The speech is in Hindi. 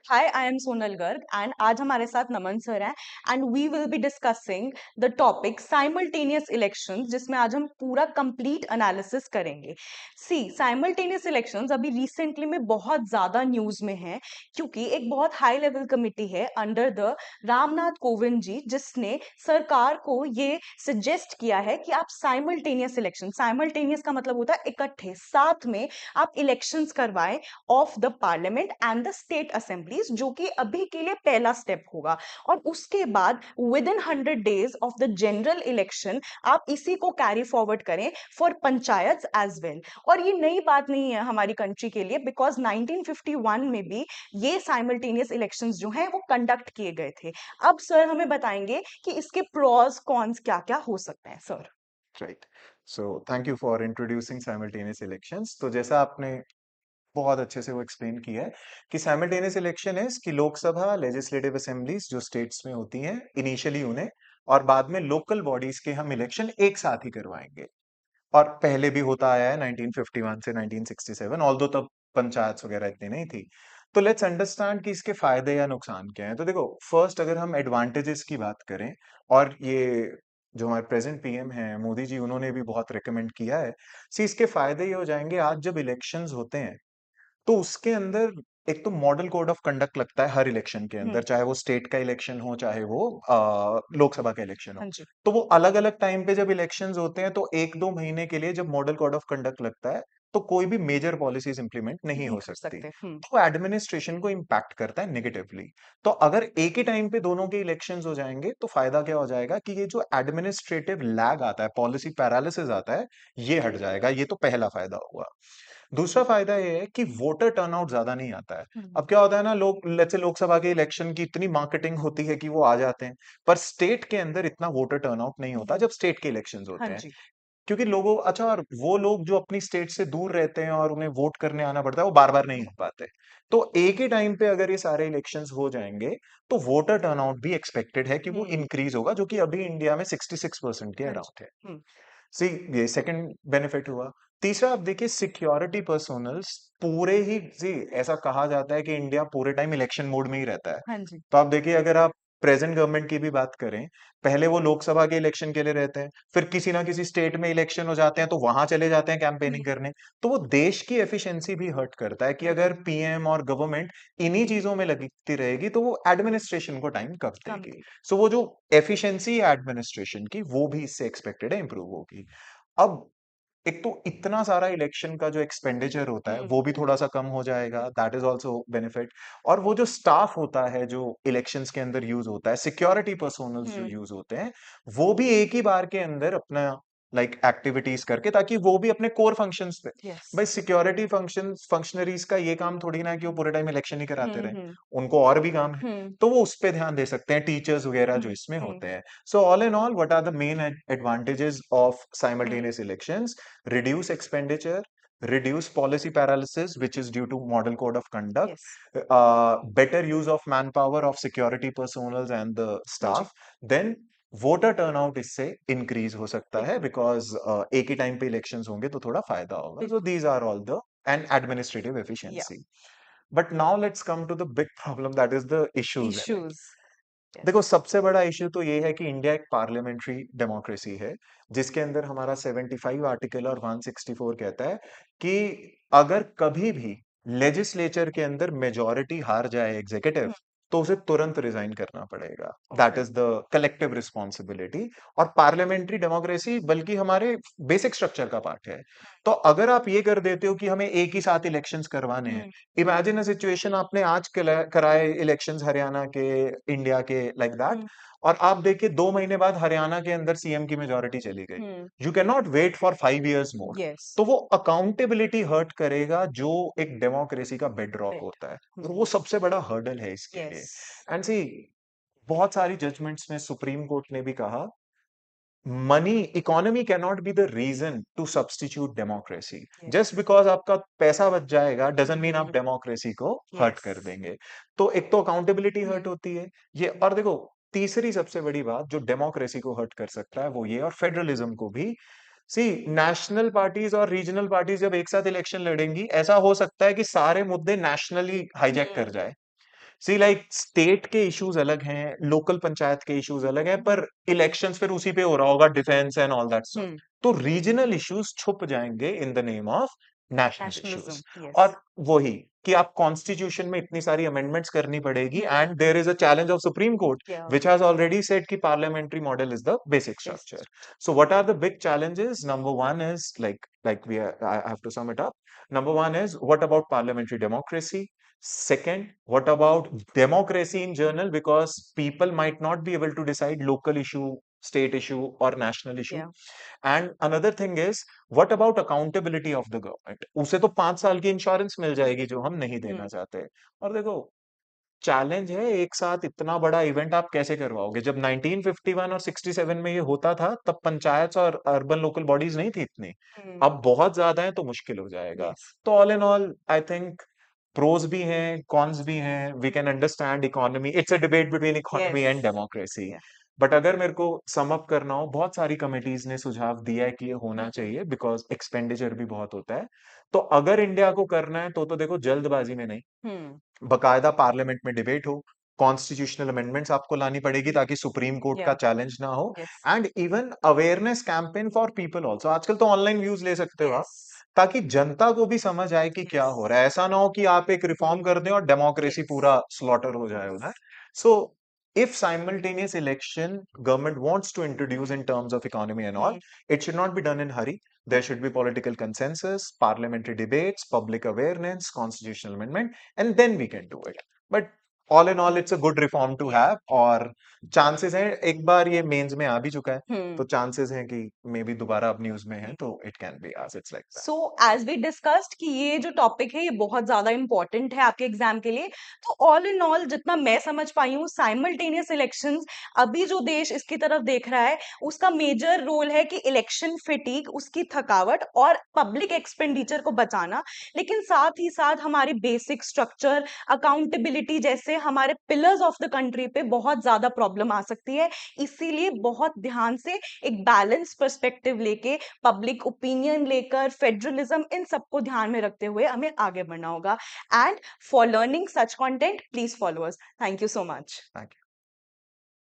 Hi, I am Sonal Garg and आज हमारे साथ नमन सर हैं and we will be discussing the topic simultaneous elections जिसमें आज हम पूरा complete analysis करेंगे। See, simultaneous elections अभी recently में बहुत ज़्यादा न्यूज़ में है क्योंकि एक बहुत हाई लेवल कमिटी है अंडर द रामनाथ कोविंद जी जिसने सरकार को ये सजेस्ट किया है कि आप साइमल्टेनियस का मतलब होता है इकट्ठे साथ में आप इलेक्शंस करवाएं of the parliament and the state assemblies जो कि अभी के लिए पहला स्टेप होगा और उसके बाद with in 100 days of the general election आप इसी को कैरी फॉरवर्ड करें फॉर पंचायत एज वेल। और ये नई बात नहीं है हमारी कंट्री के लिए बिकॉज 1951 में भी ये साइमल्टेनियस इलेक्शंस जो हैं वो कंडक्ट किए गए थे। अब सर हमें बताएंगे कि इसके प्रोस कॉन्स क्या क्या हो सकते हैं sir. Right. So thank you for introducing simultaneous elections. तो जैसा आपने बहुत अच्छे से वो एक्सप्लेन किया है कि साइमल्टेनियस इलेक्शन है कि लोकसभा लेजिस्लेटिव असेंबलीज जो स्टेट्स में होती हैं इनिशियली उन्हें, और बाद में लोकल बॉडीज के हम इलेक्शन एक साथ ही करवाएंगे। और पहले भी होता आया है 1951 से 1967, ऑल्दो तब पंचायत वगैरह इतनी नहीं थी। तो लेट्स अंडरस्टैंड कि इसके फायदे या नुकसान क्या हैं। तो देखो, फर्स्ट अगर हम एडवांटेजेस की बात करें, और ये जो हमारे प्रेजेंट पीएम हैं मोदी जी, उन्होंने भी बहुत रिकमेंड किया है। सी इसके फायदे ये हो जाएंगे, आज जब इलेक्शंस होते हैं तो उसके अंदर एक तो मॉडल कोड ऑफ कंडक्ट लगता है हर इलेक्शन के अंदर, चाहे वो स्टेट का इलेक्शन हो चाहे वो लोकसभा का इलेक्शन हो। हाँ जी। तो वो अलग अलग टाइम पे जब इलेक्शंस होते हैं तो एक दो महीने के लिए जब मॉडल कोड ऑफ कंडक्ट लगता है तो कोई भी मेजर पॉलिसीज इंप्लीमेंट नहीं नहीं हो कर सकती। सकते। तो एडमिनिस्ट्रेशन को इम्पैक्ट करता है नेगेटिवली। तो अगर एक ही टाइम पे दोनों के इलेक्शंस हो जाएंगे तो फायदा क्या हो जाएगा कि ये जो एडमिनिस्ट्रेटिव लैग आता है, पॉलिसी पैरालिसिस आता है, ये हट जाएगा। ये तो पहला फायदा हुआ। दूसरा फायदा ये है कि वोटर टर्नआउट ज्यादा नहीं आता है। अब क्या होता है ना, लोग लेट्स से लोकसभा के इलेक्शन की इतनी मार्केटिंग होती है कि वो आ जाते हैं, पर स्टेट के अंदर इतना वोटर टर्नआउट नहीं होता जब स्टेट के इलेक्शंस हाँ होते हैं। जी। क्योंकि लोगों, अच्छा, और वो लोग जो अपनी स्टेट से दूर रहते हैं और उन्हें वोट करने आना पड़ता है, वो बार बार नहीं आ पाते। तो एक ही टाइम पे अगर ये सारे इलेक्शंस हो जाएंगे तो वोटर टर्नआउट भी एक्सपेक्टेड है कि वो हम्म। इंक्रीज होगा, जो कि अभी इंडिया में 66% के हाँ जी। अराउंड है। सी, ये सेकंड बेनिफिट हुआ। तीसरा, आप देखिए सिक्योरिटी पर्सोनल्स पूरे ही, सी ऐसा कहा जाता है कि इंडिया पूरे टाइम इलेक्शन मोड में ही रहता है। हाँ जी। तो आप देखिए, अगर आप प्रेजेंट गवर्नमेंट की भी बात करें, पहले वो लोकसभा के इलेक्शन के लिए रहते हैं, फिर किसी ना किसी स्टेट में इलेक्शन हो जाते हैं तो वहां चले जाते हैं कैंपेनिंग करने। तो वो देश की एफिशिएंसी भी हर्ट करता है कि अगर पीएम और गवर्नमेंट इन्हीं चीजों में लगती रहेगी तो वो एडमिनिस्ट्रेशन को टाइम कब कम देगी। भी। सो वो जो एफिशिएंसी है एडमिनिस्ट्रेशन की, वो भी इससे एक्सपेक्टेड है इंप्रूव होगी। अब एक तो इतना सारा इलेक्शन का जो एक्सपेंडिचर होता है वो भी थोड़ा सा कम हो जाएगा, दैट इज ऑल्सो बेनिफिट। और वो जो स्टाफ होता है जो इलेक्शंस के अंदर यूज होता है, सिक्योरिटी पर्सोनल्स जो हम्म। यूज होते हैं, वो भी एक ही बार के अंदर अपना एक्टिविटीज करके, ताकि वो भी अपने कोर फंक्शंस पे। यस। भाई सिक्योरिटी फंक्शनरीज का ये काम थोड़ी ना है कि वो पूरे टाइम इलेक्शन ही कराते रहे, हम्म। उनको और भी काम है। हम्म। तो वो उस पे ध्यान दे सकते हैं, टीचर्स वगैरह जो हम्म। इसमें हम्म। होते हैं। So all in all, what are the main advantages of hmm. simultaneous elections? Reduce expenditure, reduce policy paralysis, which is due to model code of conduct, yes. better use of manpower of security personnel and the हाँ जी। staff, then वोटर टर्नआउट इससे इंक्रीज हो सकता है, बिल्कुल। बिकॉज एक ही टाइम पे इलेक्शंस होंगे तो थोड़ा फायदा होगा। सो बिल्कुल। These are all the and administrative या efficiency. But now let's come to the big problem, that is the issues in it. Issues. देखो, यस। सबसे बड़ा इश्यू तो ये है कि इंडिया एक पार्लियामेंट्री डेमोक्रेसी है, जिसके अंदर हमारा 75 आर्टिकल और 164 कहता है कि अगर कभी भी लेजिस्लेचर के अंदर मेजॉरिटी हार जाए एग्जीक्यूटिव, तो उसे तुरंत रिजाइन करना पड़ेगा। That okay. Is the collective responsibility. और पार्लियामेंट्री डेमोक्रेसी बल्कि हमारे बेसिक स्ट्रक्चर का पार्ट है। तो अगर आप ये कर देते हो कि हमें एक ही साथ इलेक्शंस करवाने हैं, इमेजिन अ सिचुएशन, आपने आज कराए इलेक्शंस हरियाणा के, इंडिया के, लाइक दैट, और आप देखिए 2 महीने बाद हरियाणा के अंदर सीएम की मेजोरिटी चली गई। You can not wait for 5 years more. Yes. तो वो अकाउंटेबिलिटी हर्ट करेगा, जो एक डेमोक्रेसी का बेड रॉक होता है, और वो सबसे बड़ा हर्डल है इसके लिए। यस। एंड सी, बहुत सारी जजमेंट्स में सुप्रीम कोर्ट ने भी कहा, money economy can not be the reason to substitute democracy. Yes. Just because आपका पैसा बच जाएगा डजंट मीन आप डेमोक्रेसी को हर्ट यस। कर देंगे। तो एक तो अकाउंटेबिलिटी हर्ट होती है ये, और देखो, तीसरी सबसे बड़ी बात जो डेमोक्रेसी को हर्ट कर सकता है वो ये, और फेडरलिज्म को भी। सी, नेशनल पार्टीज और रीजनल पार्टीज जब एक साथ इलेक्शन लड़ेंगी, ऐसा हो सकता है कि सारे मुद्दे नेशनली हाईजैक कर जाए। सी लाइक स्टेट के इश्यूज अलग हैं, लोकल पंचायत के इश्यूज अलग हैं, पर इलेक्शंस फिर उसी पे हो रहा होगा, defence and all that stuff. Hmm. तो रीजनल इश्यूज छुप जाएंगे in the name of national nationalism, issues. Yes. और वही कि आप कॉन्स्टिट्यूशन में इतनी सारी अमेंडमेंट्स करनी पड़ेगी, hmm. And there is a challenge of supreme court या which has already said कि parliamentary model is the basic structure. Basic. So what are the big challenges? Number one is I have to sum it up. Number one is, what about parliamentary democracy? Second, what about democracy in general? Because people might not be able to decide local issue, state issue, or national issue. या And another thing is, what about accountability of the government? उसे तो 5 साल की इंश्योरेंस मिल जाएगी जो हम नहीं देना हम्म। चाहते। और देखो, चैलेंज है, एक साथ इतना बड़ा इवेंट आप कैसे करवाओगे? जब 1951 और 67 में ये होता था, तब पंचायत और अर्बन लोकल बॉडीज नहीं थी इतनी। हम्म। अब बहुत ज्यादा है तो मुश्किल हो जाएगा। यस। तो all in all I think pros भी हैं, कॉन्स भी हैं। We can understand economy, it's a debate between economy yes. And democracy. या बट अगर मेरे को सम अप करना हो, बहुत सारी कमिटीज ने सुझाव दिया है कि ये होना हम्म। चाहिए, बिकॉज एक्सपेंडिचर भी बहुत होता है। तो अगर इंडिया को करना है तो देखो, जल्दबाजी में नहीं, हम्म। बकायदा पार्लियामेंट में डिबेट हो, कॉन्स्टिट्यूशनल अमेंडमेंट्स आपको लानी पड़ेगी ताकि सुप्रीम कोर्ट या का चैलेंज ना हो। Yes. And even awareness campaign for people also, आजकल तो ऑनलाइन व्यूज ले सकते हो आप, यस। ताकि जनता को भी समझ आए कि क्या यस। हो रहा है। ऐसा ना हो कि आप एक रिफॉर्म कर दें और डेमोक्रेसी यस। पूरा स्लॉटर हो जाए यस। उधर। सो if simultaneous election government wants to introduce in terms of economy and all, hmm. it should not be done in hurry. There should be political consensus, parliamentary debates, public awareness, constitutional amendment, and then we can do it. But all in all, it's a good reform to या have. और chances है, एक बार ये मेंस में आ भी चुका है, हम्म। तो chances हैं कि मे बी दोबारा अब न्यूज में है, तो it can be as it's like that. So as we discussed कि ये जो टॉपिक है ये बहुत ज्यादा इंपॉर्टेंट है आपके एग्जाम के लिए। तो ऑल इन ऑल जितना मैं समझ पाई हूँ, साइमल्टेनियस इलेक्शंस अभी जो देश इसकी तरफ देख रहा है, उसका मेजर रोल है कि इलेक्शन फिटीक, उसकी थकावट और पब्लिक एक्सपेंडिचर को बचाना। लेकिन साथ ही साथ हमारी बेसिक स्ट्रक्चर, अकाउंटेबिलिटी जैसे हमारे पिलर्स ऑफ द कंट्री पे बहुत ज्यादा प्रॉब्लम आ सकती है। इसीलिए बहुत ध्यान से एक बैलेंस पर्सपेक्टिव लेके, पब्लिक ओपिनियन लेकर, फेडरलिज्म, इन सबको ध्यान में रखते हुए हमें आगे बढ़ना होगा। And for learning such content please follow us. Thank you so much. Thank you.